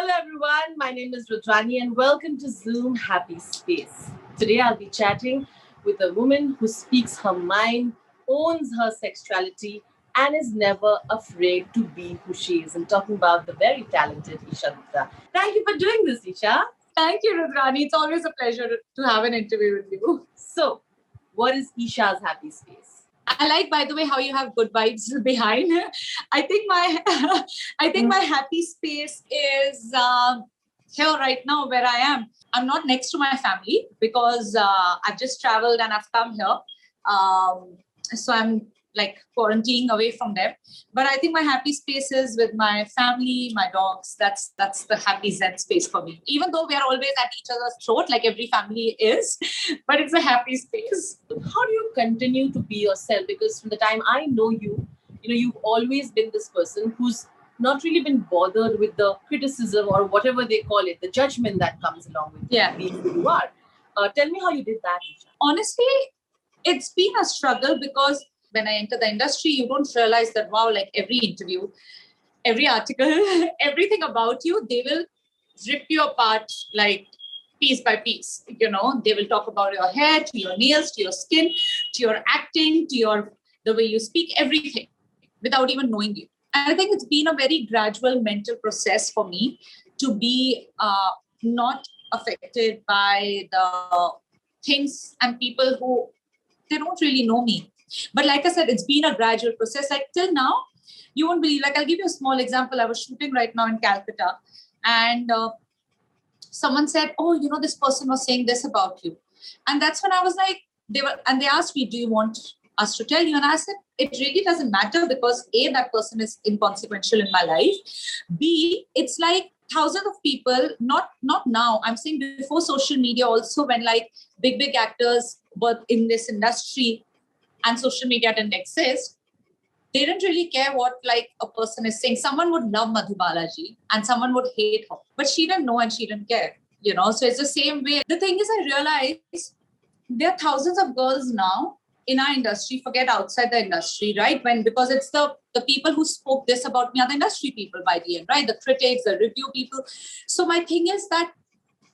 Hello everyone, my name is Rudrani and welcome to Zoom Happy Space. Today I'll be chatting with a woman who speaks her mind, owns her sexuality, and is never afraid to be who she is. I'm talking about the very talented Esha Gupta. Thank you for doing this, Esha. Thank you, Rudrani. It's always a pleasure to have an interview with you. So, what is Esha's happy space? I like, by the way, how you have good vibes behind. I think my happy space is here right now where I am. I'm not next to my family because I've just traveled and I've come here. So I'm like quarantining away from them. But I think my happy space is with my family, my dogs. That's the happy zen space for me. Even though we are always at each other's throat, like every family is, but it's a happy space. How do you continue to be yourself? Because from the time I know you, you've always been this person who's not really been bothered with the criticism or whatever they call it, the judgment that comes along with being who you are. Tell me how you did that, Esha. Honestly, it's been a struggle because when I enter the industry, you don't realize that, wow, like every interview, every article, everything about you, they will rip you apart like piece by piece. They will talk about your hair, to your nails, to your skin, to your acting, to the way you speak, everything without even knowing you. And I think it's been a very gradual mental process for me to be not affected by the things and people who they don't really know me. But like I said, it's been a gradual process. Like till now, you won't believe. Like I'll give you a small example. I was shooting right now in Calcutta, and someone said, "Oh, this person was saying this about you," and that's when I was like, they asked me, "Do you want us to tell you?" And I said, "It really doesn't matter because A, that person is inconsequential in my life. B, it's like thousands of people. Not now. I'm saying before social media also, when like big actors were in this industry." And social media didn't exist, they didn't really care what like a person is saying. Someone would love Madhu Balaji and someone would hate her, but she didn't know and she didn't care, So it's the same way. The thing is, I realized there are thousands of girls now in our industry, forget outside the industry, right? Because it's the people who spoke this about me are the industry people by the end, right? The critics, the review people. So my thing is that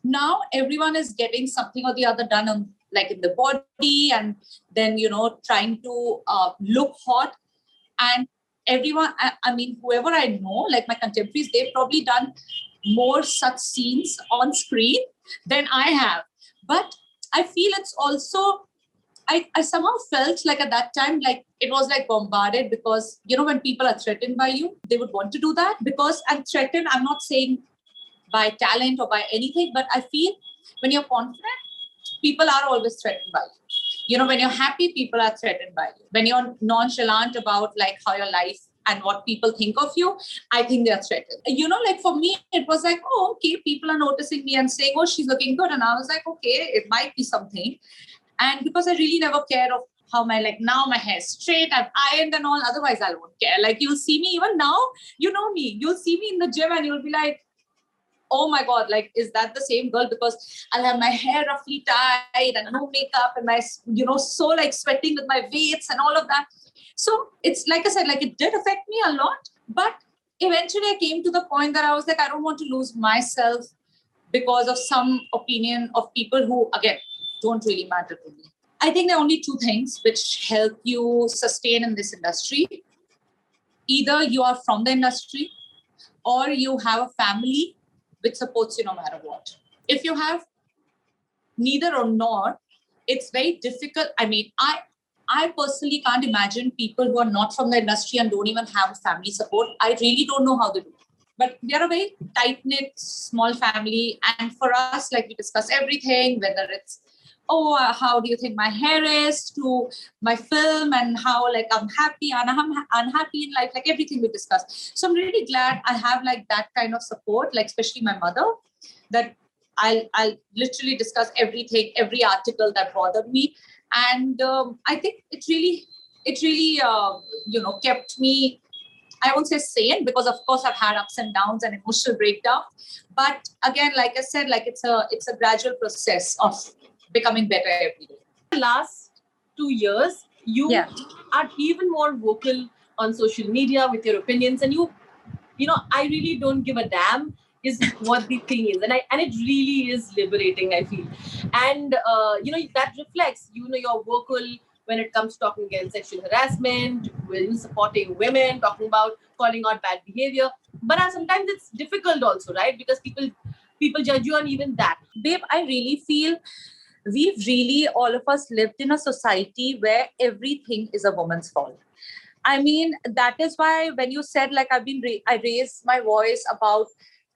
now everyone is getting something or the other done on like in the body and then, trying to look hot. And everyone, I mean, whoever I know, like my contemporaries, they've probably done more such scenes on screen than I have. But I feel it's also, I somehow felt like at that time, like it was like bombarded because, when people are threatened by you, they would want to do that because I'm threatened. I'm not saying by talent or by anything, but I feel when you're confident, people are always threatened by you. When you're happy, people are threatened by you. When you're nonchalant about like how your life and what people think of you, I think they're threatened. Like for me, it was like, oh, okay, people are noticing me and saying, oh, she's looking good. And I was like, okay, it might be something. And because I really never cared of how now my hair's straight, I've ironed and all, otherwise I won't care. Like you'll see me even now, you know me, you'll see me in the gym and you'll be like, oh my God, like, is that the same girl? Because I'll have my hair roughly tied and no makeup and my, so like sweating with my weights and all of that. So it's like I said, like it did affect me a lot. But eventually I came to the point that I was like, I don't want to lose myself because of some opinion of people who, again, don't really matter to me. I think there are only two things which help you sustain in this industry. Either you are from the industry or you have a family which supports you no matter what. If you have neither or nor, it's very difficult. I mean, I personally can't imagine people who are not from the industry and don't even have family support. I really don't know how they do it. But we are a very tight-knit, small family. And for us, like we discuss everything, whether it's, how do you think my hair is, to my film and how like I'm happy and I'm unhappy in life, like everything we discuss. So I'm really glad I have like that kind of support, like especially my mother, that I'll literally discuss everything, every article that bothered me. And I think it really kept me, I won't say sane, because of course I've had ups and downs and emotional breakdown. But again, like I said, like it's a gradual process of becoming better every day. The last 2 years, you are even more vocal on social media with your opinions, and I really don't give a damn is what the thing is, and it really is liberating, I feel. And that reflects, you're vocal when it comes to talking against sexual harassment, when supporting women, talking about calling out bad behavior. But sometimes it's difficult also, right? Because people judge you on even that. Babe, I really feel we've really, all of us, lived in a society where everything is a woman's fault. I mean, that is why when you said, like, I raised my voice about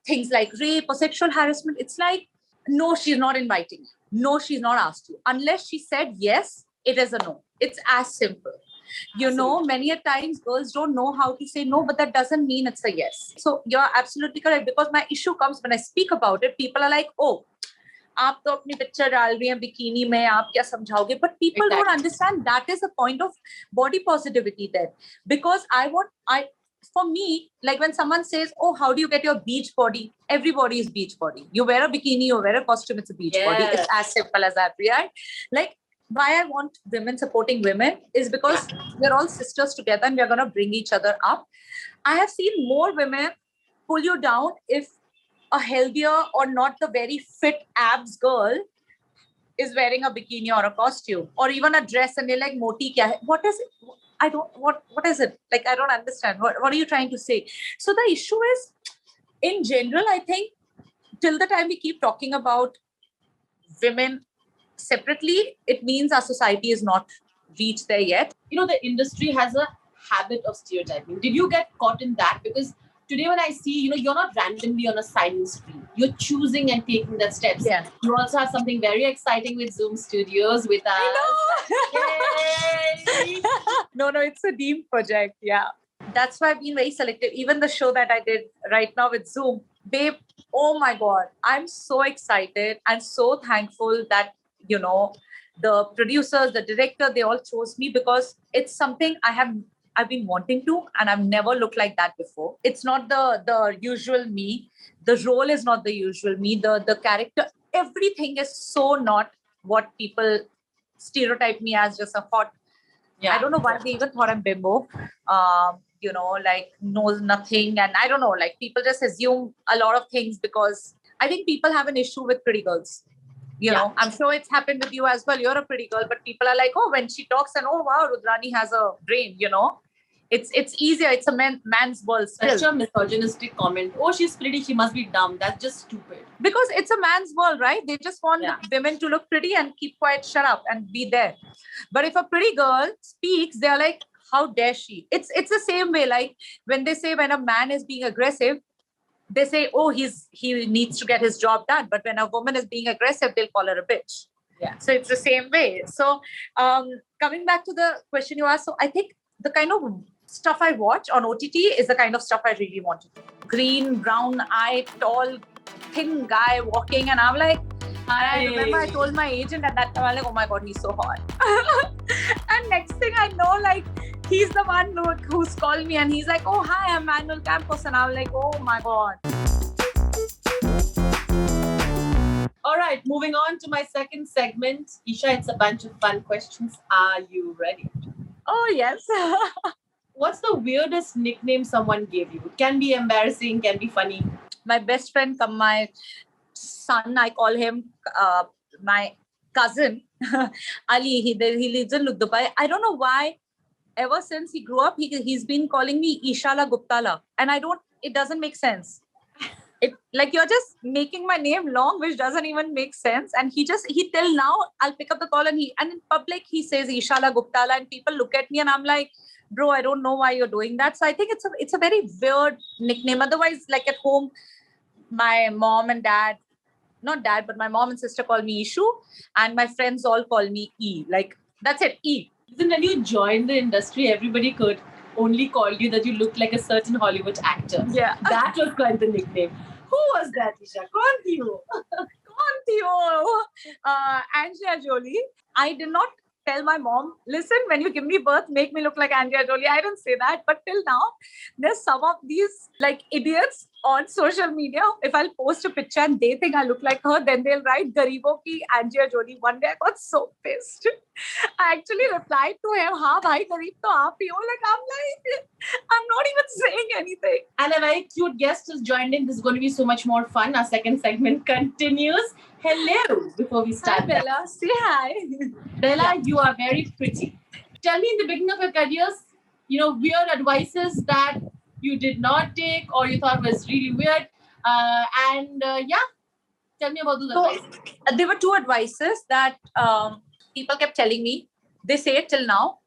things like rape or sexual harassment, it's like, no, she's not inviting you. No, she's not asked you. Unless she said yes, it is a no. It's as simple. Many a times girls don't know how to say no, but that doesn't mean it's a yes. So you're absolutely correct, because my issue comes when I speak about it. People are like, oh, आप तो अपनी picture डाल रही हैं bikini में, आप क्या समझाओगे? But people don't understand that is a point of body positivity there. Because for me, like when someone says, oh, how do you get your beach body? Everybody is beach body. You wear a bikini, you wear a costume, it's a beach body. It's as simple as that, right? Like, why I want women supporting women is because we're all sisters together and we're going to bring each other up. I have seen more women pull you down if a healthier or not the very fit abs girl is wearing a bikini or a costume or even a dress, and they're like, Moti kya hai? What is it? What is it? Like, I don't understand. What are you trying to say? So the issue is, in general, I think till the time we keep talking about women separately, it means our society is not reached there yet. The industry has a habit of stereotyping. Did you get caught in that? Because today when I see, you're not randomly on a signing screen. You're choosing and taking that steps. Yeah. You also have something very exciting with Zoom Studios with us. I know. No, it's a dream project. Yeah. That's why I've been very selective. Even the show that I did right now with Zoom, babe, oh my God, I'm so excited and so thankful that, the producers, the director, they all chose me, because it's something I've been wanting to, and I've never looked like that before. It's not the usual me. The role is not the usual me. The character, everything is so not what people stereotype me as, just a hot. Yeah. I don't know why they even thought I'm bimbo. Like knows nothing. And I don't know, like people just assume a lot of things, because I think people have an issue with pretty girls. I'm sure it's happened with you as well. You're a pretty girl, but people are like, oh, when she talks, and oh, wow, Rudrani has a brain, It's easier. It's a man's world still. Such a misogynistic comment. Oh, she's pretty, she must be dumb. That's just stupid. Because it's a man's world, right? They just want women to look pretty and keep quiet, shut up, and be there. But if a pretty girl speaks, they're like, how dare she? It's the same way. Like when they say when a man is being aggressive, they say, oh, he needs to get his job done. But when a woman is being aggressive, they'll call her a bitch. Yeah. So it's the same way. So coming back to the question you asked, so I think the kind of stuff I watch on OTT is the kind of stuff I really want to do. Green, brown eye, tall, thin guy walking, and I'm like, I remember I told my agent at that time, I'm like, oh my God, he's so hot. And next thing I know, like, he's the one who's called me, and he's like, oh, hi, I'm Manuel Campos. And I'm like, oh my God. All right, moving on to my second segment. Esha, it's a bunch of fun questions. Are you ready? Oh, yes. What's the weirdest nickname someone gave you? It can be embarrassing, can be funny. My best friend, my son, I call him my cousin, Ali. He lives in Dubai. I don't know why. Ever since he grew up, he's been calling me Esha Gupta, and it doesn't make sense. Like you're just making my name long, which doesn't even make sense. And he till now, I'll pick up the call and in public, he says Esha Gupta, and people look at me and I'm like, bro, I don't know why you're doing that. So I think it's a very weird nickname. Otherwise, like at home, my mom and dad, not dad, but my mom and sister call me Ishu, and my friends all call me E. Like, that's it, E. Even when you joined the industry, everybody could only call you that you looked like a certain Hollywood actor. Yeah. That was quite the nickname. Who was that, Esha? Contiyo. Angelina Jolie. I did not tell my mom, listen, when you give me birth, make me look like Angelina Jolie. I didn't say that. But till now, there's some of these like idiots on social media, if I'll post a picture and they think I look like her, then they'll write Garibo ki Angia Jolie. One day I got so pissed. I actually replied to him, "Ha, bhai, Garib to aap hi ho." Like, I'm not even saying anything. And a very cute guest has joined in. This is going to be so much more fun. Our second segment continues. Hello. Before we start, Hi, Bella. Say hi. Bella, you are very pretty. Tell me, in the beginning of your careers, weird advices that you did not take or you thought was really weird. Tell me about those advices. There were two advices that people kept telling me. They say it till now.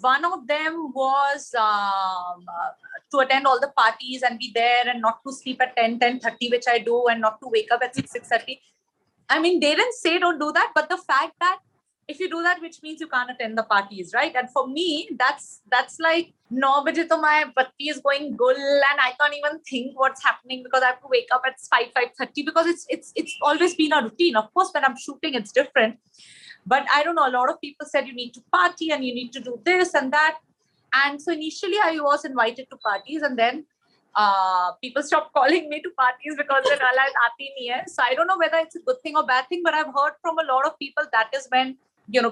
One of them was to attend all the parties and be there and not to sleep at 10:30, which I do, and not to wake up at 6:30. I mean, they didn't say don't do that, but the fact that if you do that, which means you can't attend the parties, right? And for me, that's like 9 baje to my batti is going gul and I can't even think what's happening because I have to wake up at 5:30 because it's always been a routine. Of course, when I'm shooting, it's different. But I don't know, a lot of people said you need to party and you need to do this and that. And so initially I was invited to parties and then people stopped calling me to parties because they realized aati nahi hai. So I don't know whether it's a good thing or bad thing, but I've heard from a lot of people that is when,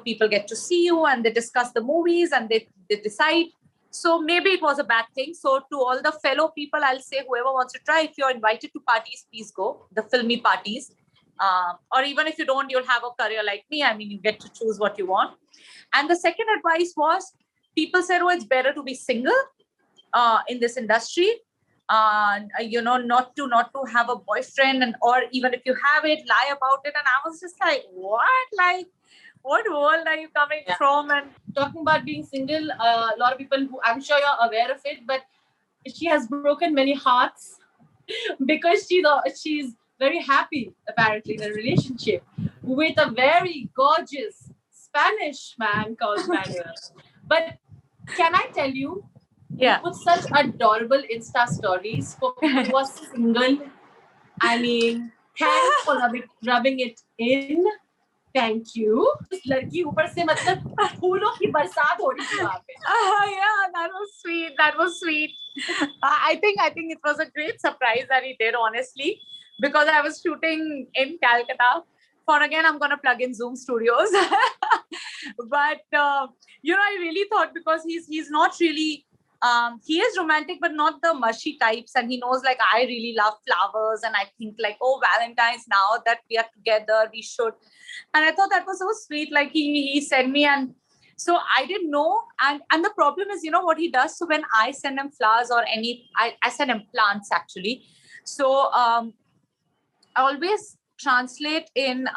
people get to see you and they discuss the movies and they decide. So maybe it was a bad thing. So to all the fellow people, I'll say whoever wants to try, if you're invited to parties, please go, the filmy parties. Or even if you don't, you'll have a career like me. I mean, you get to choose what you want. And the second advice was, people said, oh, it's better to be single in this industry. Not to have a boyfriend, and or even if you have it, lie about it. And I was just like, what? Like, what world are you coming from? And talking about being single, a lot of people who I'm sure you're aware of it, but she has broken many hearts because she's very happy apparently in a relationship with a very gorgeous Spanish man called Manuel. But can I tell you, you put such adorable Insta stories for people who are single. I mean, thanks for rubbing it in. Thank you. लड़की ऊपर से मतलब फूलों की बरसात हो रही थी वहाँ पे. Yeah, that was sweet. I think it was a great surprise that he did, honestly, because I was shooting in Calcutta. Again, I'm gonna plug in Zoom Studios. But I really thought, because he's not really he is romantic, but not the mushy types. And he knows, like, I really love flowers. And I think, like, oh, Valentine's, now that we are together, we should. And I thought that was so sweet. Like, he sent me, and so I didn't know. And the problem is, what he does. So when I send him flowers or I send him plants, actually. So I always translate in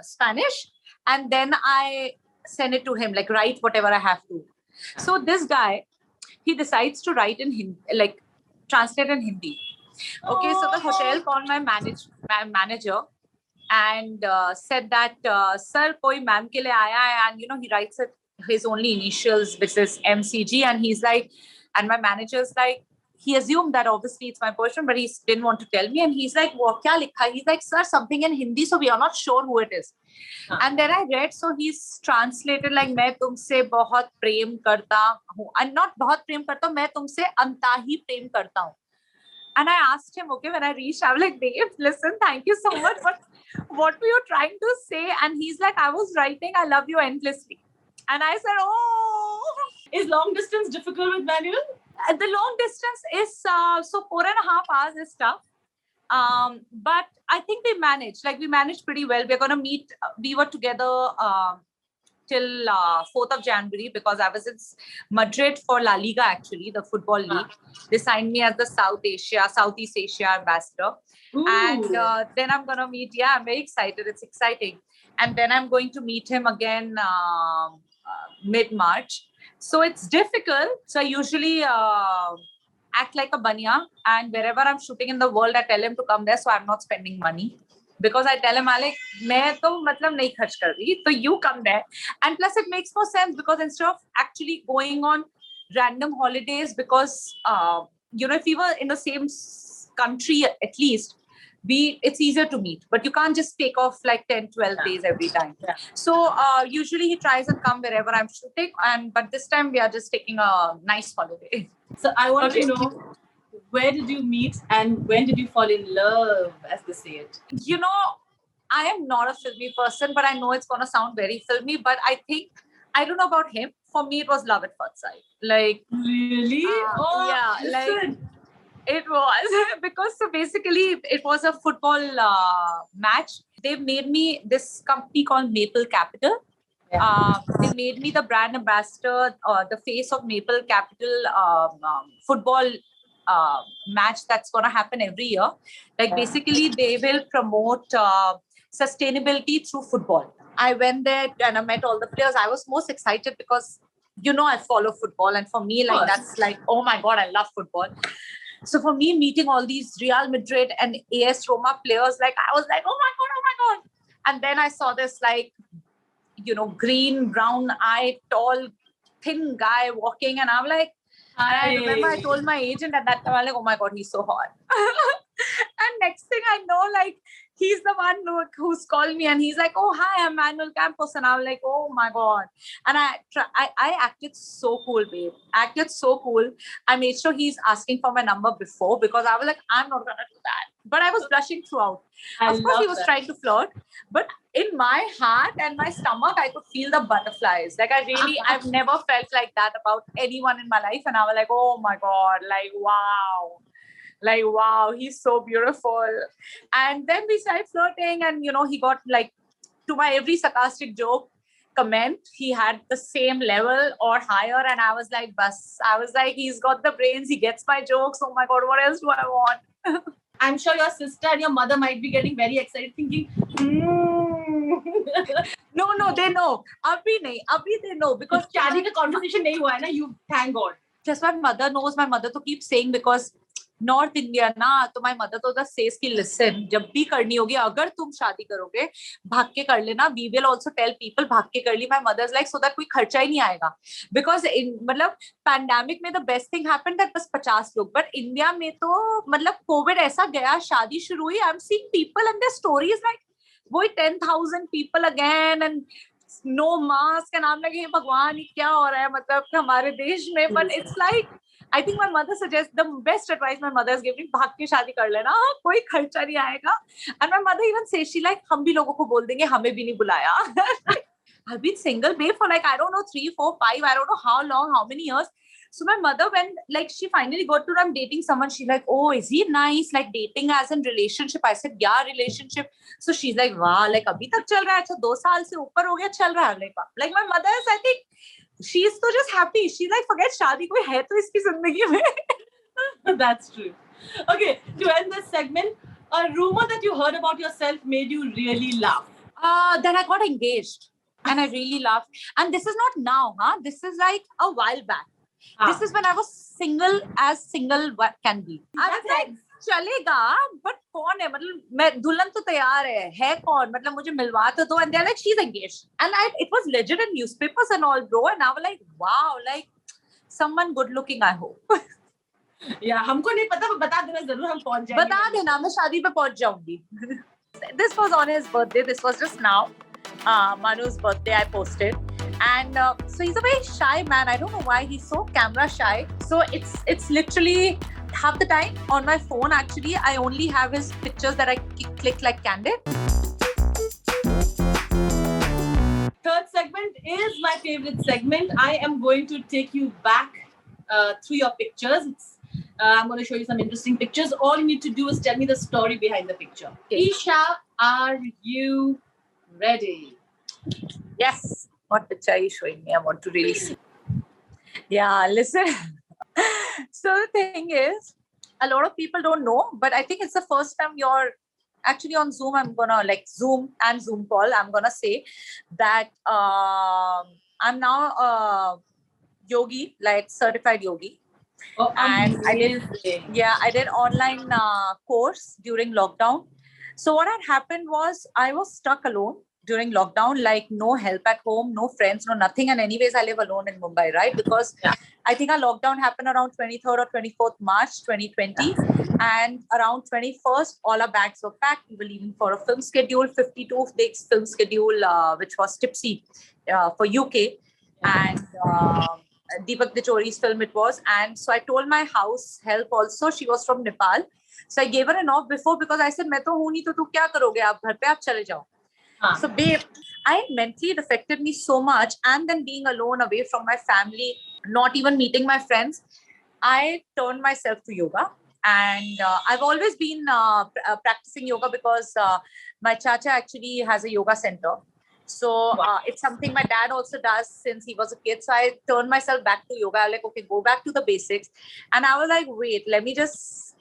Spanish, and then I send it to him, like, write whatever I have to. So this guy, he decides to write in Hindi, like translate in Hindi. Okay, so the hotel called my manager and said that, sir, koi ma'am ke liye aaya hai, and he writes it his only initials, which is MCG, and he's like, and my manager's like, he assumed that obviously it's my person, but he didn't want to tell me, and he's like, what kya likha? He's like, sir, something in Hindi, so we are not sure who it is. And then I read, so he's translated like, मैं तुमसे बहुत प्रेम करता हूँ, and not बहुत प्रेम करता हूँ, मैं तुमसे अंता ही प्रेम करता हूँ. And I asked him, okay, when I reached, I was like, Dave, listen, thank you so much, but what were you trying to say? And he's like, I was writing, I love you endlessly. And I said, oh. Is long distance difficult with Manuel? The long distance is, so 4.5 hours is tough. But I think we managed pretty well. We're going to meet, we were together till 4th of January, because I was in Madrid for La Liga, actually, the football league. They signed me as the Southeast Asia ambassador. Ooh. And then I'm going to meet, I'm very excited. It's exciting. And then I'm going to meet him again mid-March. So it's difficult. So I usually act like a banya, and wherever I'm shooting in the world, I tell him to come there, so I'm not spending money. Because I tell him, Alec, मैं तो मतलब नहीं खर्च कर रही, so you come there. And plus it makes more sense, because instead of actually going on random holidays, because if we were in the same country, at least it's easier to meet, but you can't just take off like 10-12 days every time. So usually he tries and come wherever I'm shooting, but this time we are just taking a nice holiday. So I want to know, Where did you meet and when did you fall in love, as they say it? You know, I am not a filmy person, but I know it's going to sound very filmy. But I think, I don't know about him. For me, it was love at first sight. Like, Really? Oh, yeah, like listen. it was because so basically it was a football match. They made me this company called Maple Capital. They made me the brand ambassador, the face of Maple Capital football match that's going to happen every year. Like basically, they will promote sustainability through football. I went there and I met all the players. I was most excited because I follow football, and for me, like that's like, oh my god, I love football. So for me, meeting all these Real Madrid and AS Roma players, like I was like, oh my god. And then I saw this like, green, brown-eyed, tall, thin guy walking, and I'm like, and I remember I told my agent at that time, I'm like, oh my god, he's so hot. And next thing I know, like, he's the one who's called me, and he's like, oh, hi, I'm Manuel Campos. And I'm like, oh my god. And I acted so cool, babe. Acted so cool. I made sure he's asking for my number before, because I was like, I'm not gonna do that. But I was blushing throughout. Of course, he was trying to flirt, but in my heart and my stomach, I could feel the butterflies. Like I've never felt like that about anyone in my life. And I was like, oh my god, like wow, he's so beautiful. And then we started flirting, and he got like, to my every sarcastic joke comment, he had the same level or higher. And I was like, he's got the brains, he gets my jokes. Oh my god, what else do I want? I'm sure your sister and your mother might be getting very excited, thinking, No, they know. Abhi they know, because शादी का conversation नहीं हुआ है ना, you thank God. Just my mother knows. My mother to keep saying, because North India ना, तो my mother to just says कि listen, जब भी करनी होगी, अगर तुम शादी करोगे, भाग के कर लेना. We will also tell people भाग के कर ली. My mother's like, so that कोई खर्चा ही नहीं आएगा. Because मतलब pandemic में the best thing happened that बस 50 लोग. But India में तो मतलब COVID ऐसा गया, शादी शुरू हुई. I'm seeing people and their stories like, वही 10,000 people again and no mask, and I'm like, hey भगवान, ये क्या हो रहा है मतलब हमारे देश में. But it's like, I think my mother suggests, the best advice my mother has given me, भाग के शादी कर लेना, कोई खर्चा नहीं आएगा. And my mother even says, she like, हम भी लोगों को बोल देंगे, हमें भी नहीं बुलाया. I've been single, babe, for like, I don't know, 3, 4, 5, I don't know how long, how many years. So my mother, when like she finally got to know I'm dating someone, she's like, oh, is he nice? Like dating as in relationship? I said, yeah, relationship. So she's like, wow, like abhi tak chal raha hai, acha 2 saal se upar ho gaya, chal raha hai. Like my mother is, I think, she's so just happy. She's like, forget shaadi, koi hai to iski zindagi mein. That's true. Okay, to end this segment, a rumor that you heard about yourself made you really laugh. Then I got engaged, and I really laughed. And this is not now, huh? This is like a while back. This is when I was single as single can be. I was like, चलेगा, but कौन है? मतलब मैं दुल्हन तो तैयार है कौन? मतलब मुझे मिलवा तो दो. And they're like, she's engaged. And it was legit in newspapers and all, bro. And I was like, wow, like someone good looking, I hope. Yeah, हमको नहीं पता, बता देना जरूर, हम पहुंच जाएंगे. बता देना, मैं शादी पे पहुंच जाऊंगी. This was on his birthday. This was just now. Manu's birthday, I posted. And so he's a very shy man. I don't know why he's so camera shy. So it's literally half the time on my phone. Actually, I only have his pictures that I click like candid. Third segment is my favorite segment. I am going to take you back through your pictures. I'm going to show you some interesting pictures. All you need to do is tell me the story behind the picture. Okay. Esha, are you ready? Yes. What picture are you showing me? I want to really see. Yeah, listen. So the thing is, a lot of people don't know, but I think it's the first time you're actually on Zoom. I'm gonna like Zoom and Zoom call. I'm gonna say that I'm now a yogi, like certified yogi. Oh, and I did online course during lockdown. So what had happened was I was stuck alone during lockdown, like no help at home, no friends, no nothing. And anyways, I live alone in Mumbai, right? Because I think our lockdown happened around 23rd or 24th March 2020. And around 21st, all our bags were packed. We were leaving for a film schedule, 52 days film schedule, which was Tipsy for UK. And Deepak Dichori's film it was. And so I told my house help also. She was from Nepal. So I gave her an off before because I said, मैं तो हूँ नहीं तो तू क्या करोगे आप घर पे आप चले जाओ. So babe, mentally it affected me so much. And then being alone away from my family, not even meeting my friends, I turned myself to yoga. And I've always been practicing yoga because my chacha actually has a yoga center. So it's something my dad also does since he was a kid. So I turned myself back to yoga. I was like, okay, go back to the basics. And I was like, wait, let me just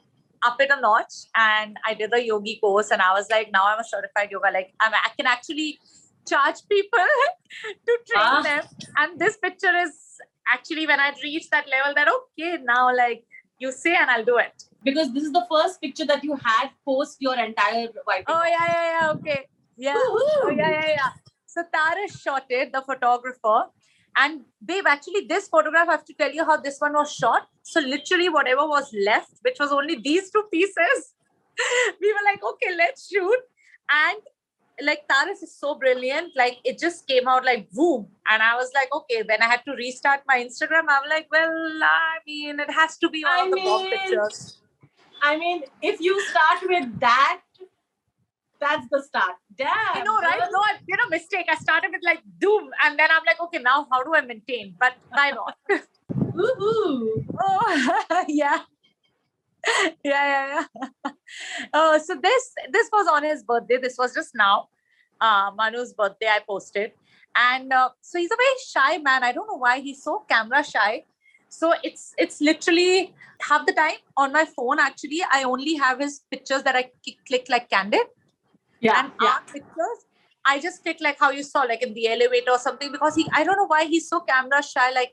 up it a notch. And I did a yogi course. And I was like, now I'm a certified yoga. Like I can actually charge people to train them. And this picture is actually when I reached that level that, okay, now like you say and I'll do it. Because this is the first picture that you had post your entire wiping. Oh, yeah. Okay. Yeah. Woo-hoo. Oh, yeah. So Tara shot it, the photographer. And babe, actually this photograph, I have to tell you how this one was shot. So literally whatever was left, which was only these two pieces, we were like, okay, let's shoot. And like Taris is so brilliant. Like it just came out like boom. And I was like, okay, then I had to restart my Instagram. I'm like, well, I mean, it has to be one of the bomb pictures. I mean, if you start with that, that's the start. Damn. I know, right? No, I did a mistake. I started with like doom. And then I'm like, okay, now how do I maintain? But why not? Woohoo. Oh, yeah. Yeah. So this was on his birthday. This was just now. Manu's birthday, I posted. And so he's a very shy man. I don't know why he's so camera shy. So it's literally half the time on my phone, actually, I only have his pictures that I click like candid. And our pictures, I just click like how you saw, like in the elevator or something, because I don't know why he's so camera shy. Like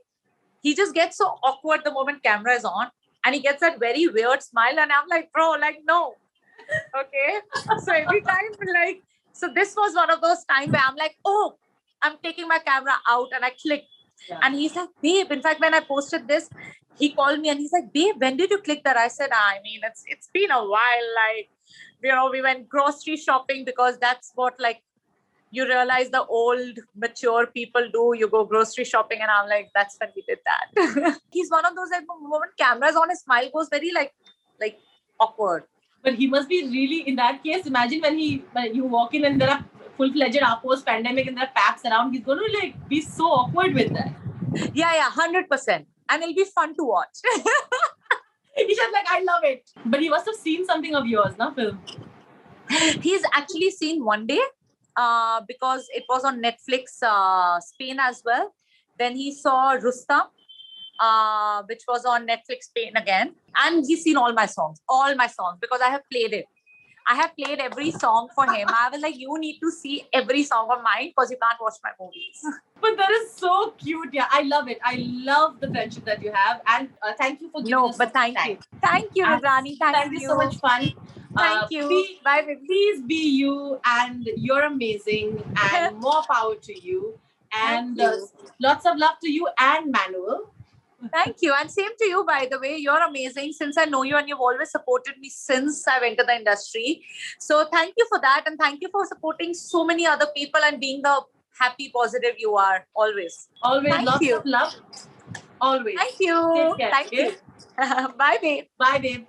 he just gets so awkward the moment camera is on. And he gets that very weird smile. And I'm like, bro, like, no. Okay. So every time, like, so this was one of those times where I'm like, oh, I'm taking my camera out and I click. Yeah. And he's like, babe, in fact, when I posted this, he called me and he's like, babe, when did you click that? I said, I mean, it's been a while. Like, you know, we went grocery shopping because that's what like you realize the old mature people do. You go grocery shopping and I'm like, that's when we did that. He's one of those like moment cameras on, his smile goes very like awkward. But he must be really, in that case, imagine when you walk in and there are full-fledged post-pandemic and there are paps around, he's going to like be so awkward with that. Yeah, 100%. And it'll be fun to watch. He's just like, I love it. But he must have seen something of yours, no, film? He's actually seen one day because it was on Netflix Spain as well. Then he saw Rustam, which was on Netflix Spain again. And he's seen all my songs because I have played it. I have played every song for him. I was like, you need to see every song of mine because you can't watch my movies. But that is so cute. Yeah, I love it. I love the friendship that you have. And thank you for giving us thank you. Thank you, Rajani. Thank you. So much fun. Thank you. Bye, baby. Please be you, and you're amazing, and more power to you. And lots of love to you and Manuel. Thank you. And same to you, by the way. You're amazing since I know you and you've always supported me since I've entered the industry. So thank you for that. And thank you for supporting so many other people and being the happy, positive you are always. Always. Thank lots you. of love. Always. Thank you. Take care. Thank you. Bye, babe. Bye, babe.